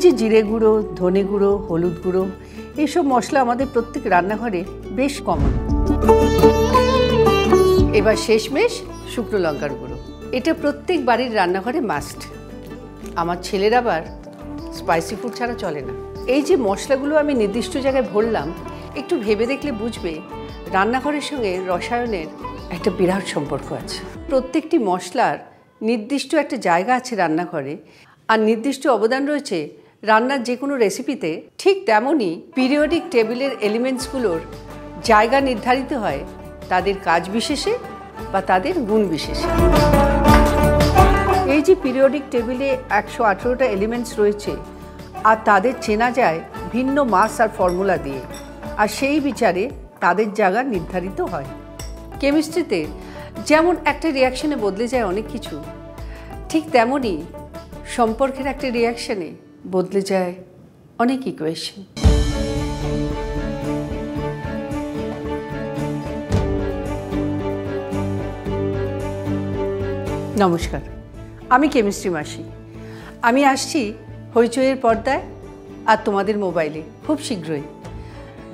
যে জিরে গুঁড়ো, ধনে গুঁড়ো, হলুদ গুঁড়ো, এইসব মশলা আমাদের প্রত্যেক রান্নাঘরে বেশ কমন। এবার শেষমেশ শুকনো লঙ্কার গুঁড়ো, এটা প্রত্যেক বাড়ির রান্নাঘরে মাস্ট। আমার ছেলের আবার স্পাইসি ফুড ছাড়া চলে না। এই যে মশলাগুলো আমি নির্দিষ্ট জায়গায় ভরলাম, একটু ভেবে দেখলে বুঝবে রান্নাঘরের সঙ্গে রসায়নের একটা বিরাট সম্পর্ক আছে। প্রত্যেকটি মশলার নির্দিষ্ট একটা জায়গা আছে রান্নাঘরে, আর নির্দিষ্ট অবদান রয়েছে রান্নার যে কোনো রেসিপিতে। ঠিক তেমনই পিরিয়ডিক টেবিলের এলিমেন্টসগুলোর জায়গা নির্ধারিত হয় তাদের কাজ বিশেষে বা তাদের গুণ বিশেষে। এই যে পিরিয়ডিক টেবিলে 118টা এলিমেন্টস রয়েছে, আর তাদের চেনা যায় ভিন্ন মাস আর ফর্মুলা দিয়ে, আর সেই বিচারে তাদের জায়গা নির্ধারিত হয়। কেমিস্ট্রিতে যেমন একটা রিয়াকশনে বদলে যায় অনেক কিছু, ঠিক তেমনই সম্পর্কের একটা রিয়াকশনে বদলে যায় অনেক ইকুয়েশন। নমস্কার, আমি কেমিস্ট্রি মাসি। আমি আসছি হইচইয়ের পর্দায় আর তোমাদের মোবাইলে খুব শীঘ্রই।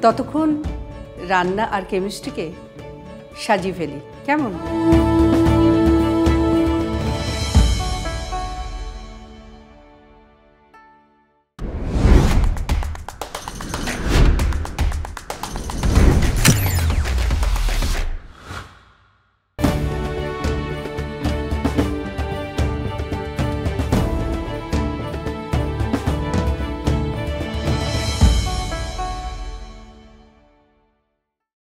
ততক্ষণ রান্না আর কেমিস্ট্রিকে সাজিয়ে ফেলি, কেমন?